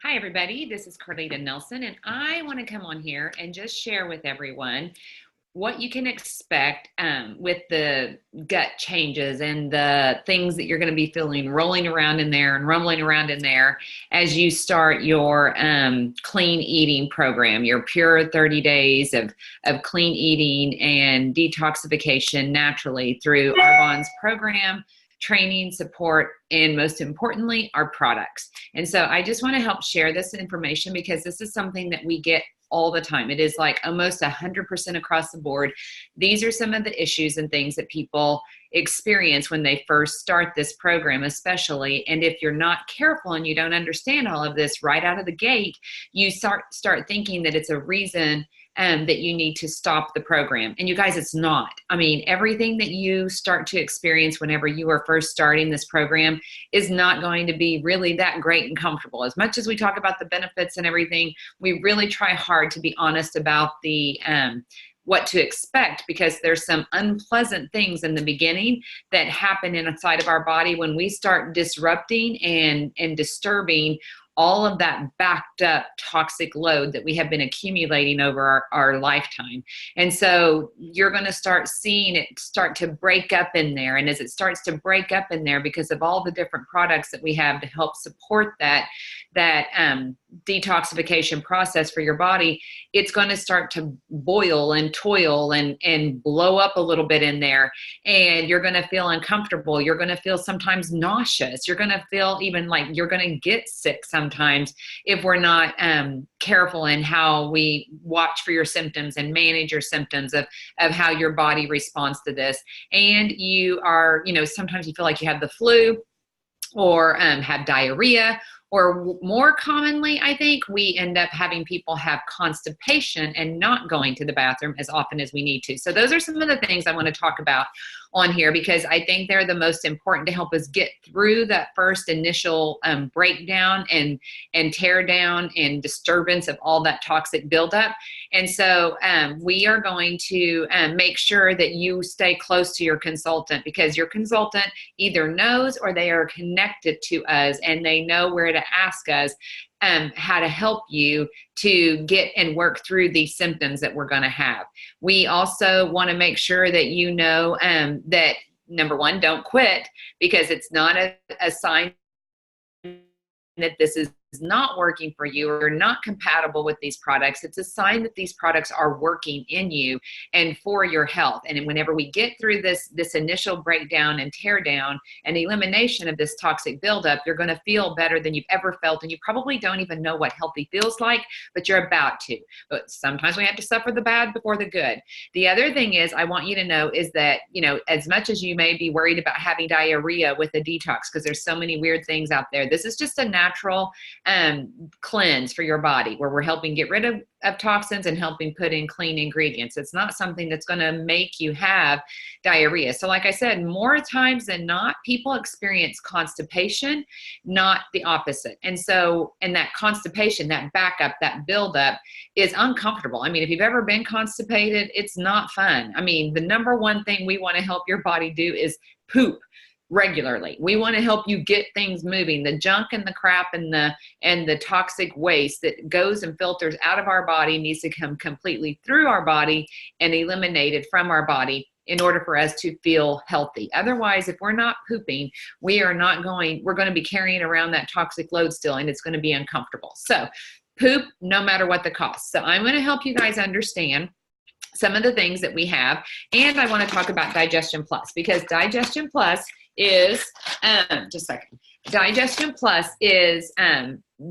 Hi, everybody. This is Carlita Nelson, and I want to come on here and just share with everyone what you can expect with the gut changes and the things that you're going to be feeling rolling around in there and rumbling around in there as you start your clean eating program, your pure 30 days of clean eating and detoxification naturally through Arbonne's program, training, support, and most importantly, our products. And so I just want to help share this information because this is something that we get all the time. It is like almost 100% across the board. These are some of the issues and things that people experience when they first start this program, especially. And if you're not careful and you don't understand all of this right out of the gate, you start thinking that it's a reason that you need to stop the program. And you guys, it's not. I mean, everything that you start to experience whenever you are first starting this program is not going to be really that great and comfortable. As much as we talk about the benefits and everything, we really try hard to be honest about the what to expect, because there's some unpleasant things in the beginning that happen inside of our body when we start disrupting and disturbing all of that backed up toxic load that we have been accumulating over our lifetime. And so you're going to start seeing it start to break up in there. And as it starts to break up in there, because of all the different products that we have to help support that detoxification process for your body, it's going to start to boil and toil and blow up a little bit in there. And you're going to feel uncomfortable. You're going to feel sometimes nauseous. You're going to feel even like you're going to get sick sometimes if we're not careful in how we watch for your symptoms and manage your symptoms of how your body responds to this. And you are, sometimes you feel like you have the flu or have diarrhea, or more commonly, I think, we end up having people have constipation and not going to the bathroom as often as we need to. So those are some of the things I want to talk about on here, because I think they're the most important to help us get through that first initial breakdown and tear down and disturbance of all that toxic buildup. And so we are going to make sure that you stay close to your consultant, because your consultant either knows or they are connected to us and they know where to ask us how to help you to get and work through these symptoms that we're going to have. We also want to make sure that you know that, number one, don't quit, because it's not a sign that this is not working for you or you're not compatible with these products. It's a sign that these products are working in you and for your health. And whenever we get through this initial breakdown and tear down and elimination of this toxic buildup, you're going to feel better than you've ever felt. And you probably don't even know what healthy feels like, but you're about to. But sometimes we have to suffer the bad before the good. The other thing is, I want you to know is that, as much as you may be worried about having diarrhea with a detox, because there's so many weird things out there, this is just a natural cleanse for your body, where we're helping get rid of toxins and helping put in clean ingredients. It's not something that's going to make you have diarrhea. So like I said, more times than not, people experience constipation, not the opposite. And so, and that constipation, that backup, that buildup is uncomfortable. I mean, if you've ever been constipated, it's not fun. I mean, the number one thing we want to help your body do is poop regularly. We want to help you get things moving. The junk and the crap and the toxic waste that goes and filters out of our body needs to come completely through our body and eliminated from our body in order for us to feel healthy. Otherwise, if we're not pooping, we're going to be carrying around that toxic load still, and it's going to be uncomfortable. So poop, no matter what the cost. So I'm going to help you guys understand some of the things that we have. And I want to talk about Digestion Plus, because Digestion Plus is, just a second. Digestion Plus is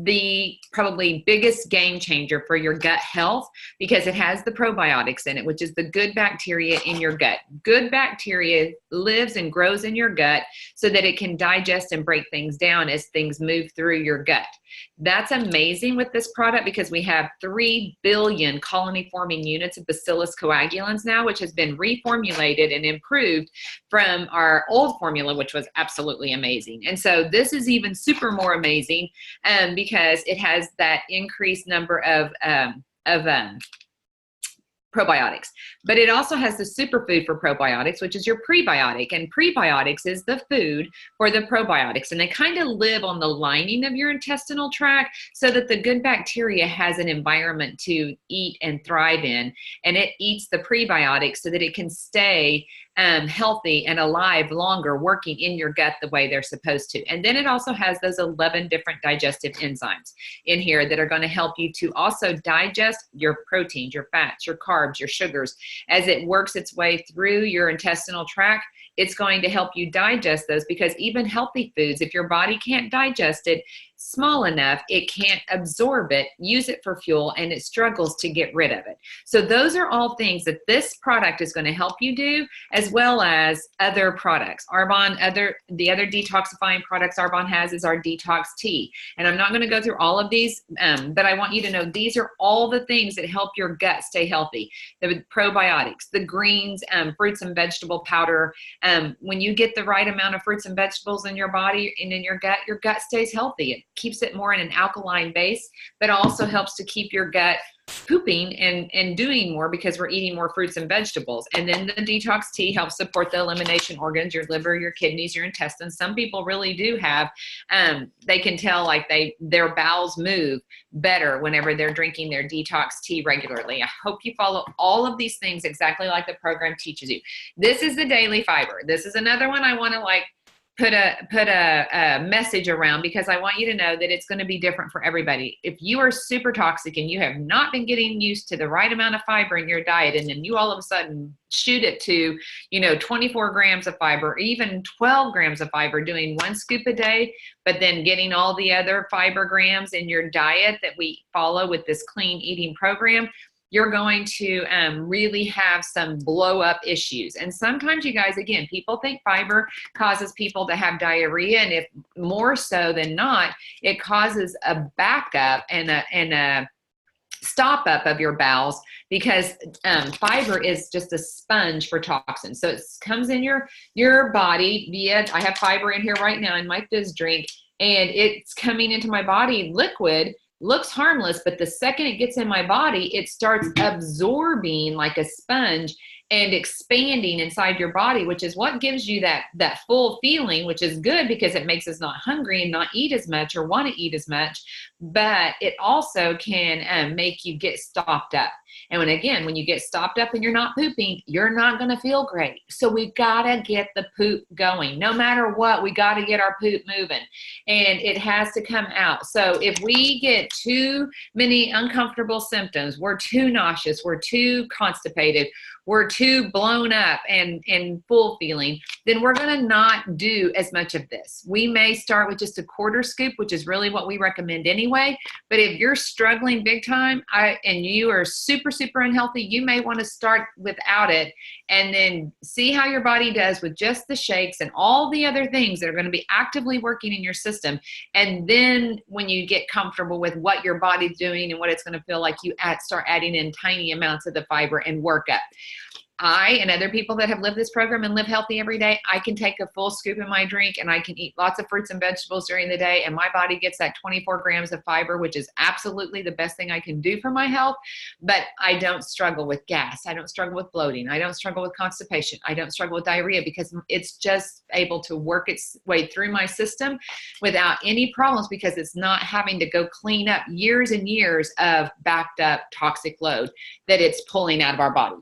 the probably biggest game changer for your gut health, because it has the probiotics in it, which is the good bacteria in your gut. Good bacteria lives and grows in your gut so that it can digest and break things down as things move through your gut. That's amazing with this product, because we have 3 billion colony-forming units of Bacillus coagulans now, which has been reformulated and improved from our old formula, which was absolutely amazing. And so this is even super more amazing because it has that increased number of probiotics. But it also has the superfood for probiotics, which is your prebiotic. And prebiotics is the food for the probiotics. And they kind of live on the lining of your intestinal tract so that the good bacteria has an environment to eat and thrive in. And it eats the prebiotics so that it can stay healthy and alive longer, working in your gut the way they're supposed to. And then it also has those 11 different digestive enzymes in here that are going to help you to also digest your proteins, your fats, your carbs, your sugars. As it works its way through your intestinal tract, it's going to help you digest those, because even healthy foods, if your body can't digest it small enough, it can't absorb it, use it for fuel, and it struggles to get rid of it. So those are all things that this product is going to help you do, as well as other products. Arbonne, the other detoxifying products Arbonne has is our detox tea. And I'm not going to go through all of these, but I want you to know these are all the things that help your gut stay healthy. The probiotics, the greens, fruits and vegetable powder. When you get the right amount of fruits and vegetables in your body and in your gut stays healthy. It keeps it more in an alkaline base, but also helps to keep your gut pooping and doing more, because we're eating more fruits and vegetables. And then the detox tea helps support the elimination organs, your liver, your kidneys, your intestines. Some people really do have, they can tell like their bowels move better whenever they're drinking their detox tea regularly. I hope you follow all of these things exactly like the program teaches you. This is the daily fiber. This is another one I want to put a message around, because I want you to know that it's going to be different for everybody. If you are super toxic and you have not been getting used to the right amount of fiber in your diet, and then you all of a sudden shoot it to, 24 grams of fiber, or even 12 grams of fiber, doing 1 scoop a day, but then getting all the other fiber grams in your diet that we follow with this clean eating program, you're going to really have some blow up issues. And sometimes, you guys, again, people think fiber causes people to have diarrhea. And if more so than not, it causes a backup and a stop up of your bowels, because fiber is just a sponge for toxins. So it comes in your body via, I have fiber in here right now in my fizz drink, and it's coming into my body liquid. Looks harmless, but the second it gets in my body, it starts absorbing like a sponge and expanding inside your body, which is what gives you that full feeling, which is good because it makes us not hungry and not eat as much or want to eat as much. But it also can make you get stopped up. And when you get stopped up and you're not pooping, you're not going to feel great. So we got to get the poop going. No matter what, we got to get our poop moving, and it has to come out. So if we get too many uncomfortable symptoms, we're too nauseous, we're too constipated, we're too blown up and full feeling, then we're going to not do as much of this. We may start with just a quarter scoop, which is really what we recommend anyway. But if you're struggling big time and you are super, super unhealthy, you may want to start without it and then see how your body does with just the shakes and all the other things that are going to be actively working in your system. And then when you get comfortable with what your body's doing and what it's going to feel like, you start adding in tiny amounts of the fiber and work up. I and other people that have lived this program and live healthy every day, I can take a full scoop in my drink and I can eat lots of fruits and vegetables during the day, and my body gets that 24 grams of fiber, which is absolutely the best thing I can do for my health. But I don't struggle with gas. I don't struggle with bloating. I don't struggle with constipation. I don't struggle with diarrhea, because it's just able to work its way through my system without any problems, because it's not having to go clean up years and years of backed up toxic load that it's pulling out of our body.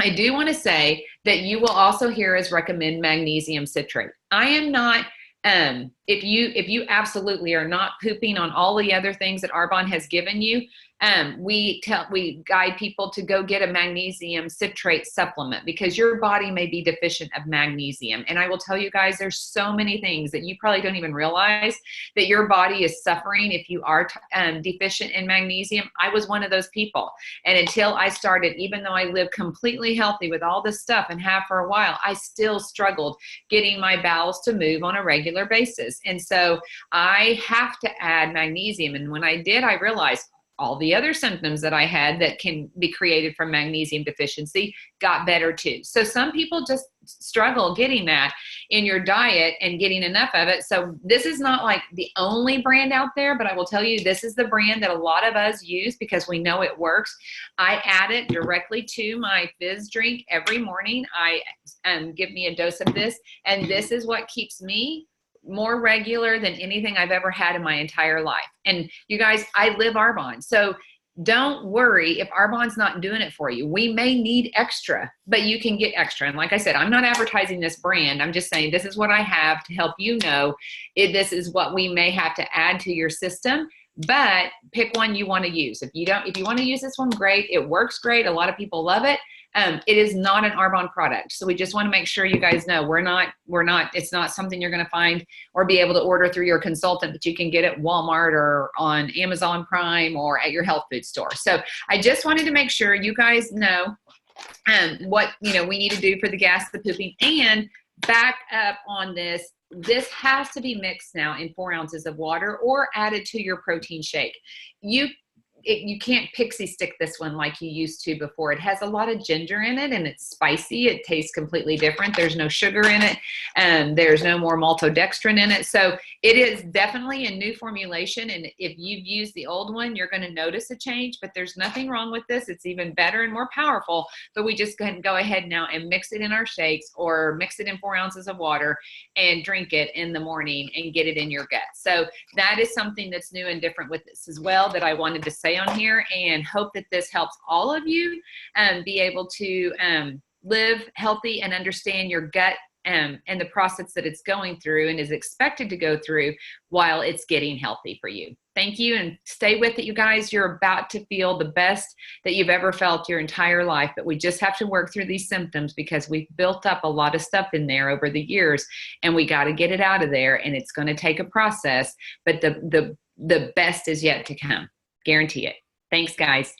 I do want to say that you will also hear us recommend magnesium citrate. I am not, if you absolutely are not pooping on all the other things that Arbonne has given you, we guide people to go get a magnesium citrate supplement, because your body may be deficient of magnesium. And I will tell you guys, there's so many things that you probably don't even realize that your body is suffering if you are deficient in magnesium. I was one of those people. And until I started, even though I live completely healthy with all this stuff and have for a while, I still struggled getting my bowels to move on a regular basis. And so I have to add magnesium. And when I did, I realized, all the other symptoms that I had that can be created from magnesium deficiency got better too. So some people just struggle getting that in your diet and getting enough of it. So this is not like the only brand out there, but I will tell you, this is the brand that a lot of us use because we know it works. I add it directly to my fizz drink every morning. I give me a dose of this, and this is what keeps me more regular than anything I've ever had in my entire life. And you guys, I live Arbonne. So don't worry if Arbonne's not doing it for you. We may need extra, but you can get extra. And like I said, I'm not advertising this brand. I'm just saying this is what I have to help you know this is what we may have to add to your system. But pick one you want to use. If you want to use this one, great. It works great. A lot of people love it. It is not an Arbonne product. So we just want to make sure you guys know it's not something you're going to find or be able to order through your consultant, but you can get at Walmart or on Amazon Prime or at your health food store. So I just wanted to make sure you guys know what, we need to do for the gas, the pooping, and back up on this. This has to be mixed now in 4 ounces of water or added to your protein shake. You can't pixie stick this one like you used to before. It has a lot of ginger in it and it's spicy. It tastes completely different. There's no sugar in it and there's no more maltodextrin in it. So it is definitely a new formulation. And if you've used the old one, you're going to notice a change, but there's nothing wrong with this. It's even better and more powerful, but we just go ahead now and mix it in our shakes or mix it in 4 ounces of water and drink it in the morning and get it in your gut. So that is something that's new and different with this as well that I wanted to say on here, and hope that this helps all of you be able to live healthy and understand your gut and the process that it's going through and is expected to go through while it's getting healthy for you. Thank you, and stay with it, you guys. You're about to feel the best that you've ever felt your entire life, but we just have to work through these symptoms because we've built up a lot of stuff in there over the years, and we got to get it out of there, and it's going to take a process, but the best is yet to come. Guarantee it. Thanks, guys.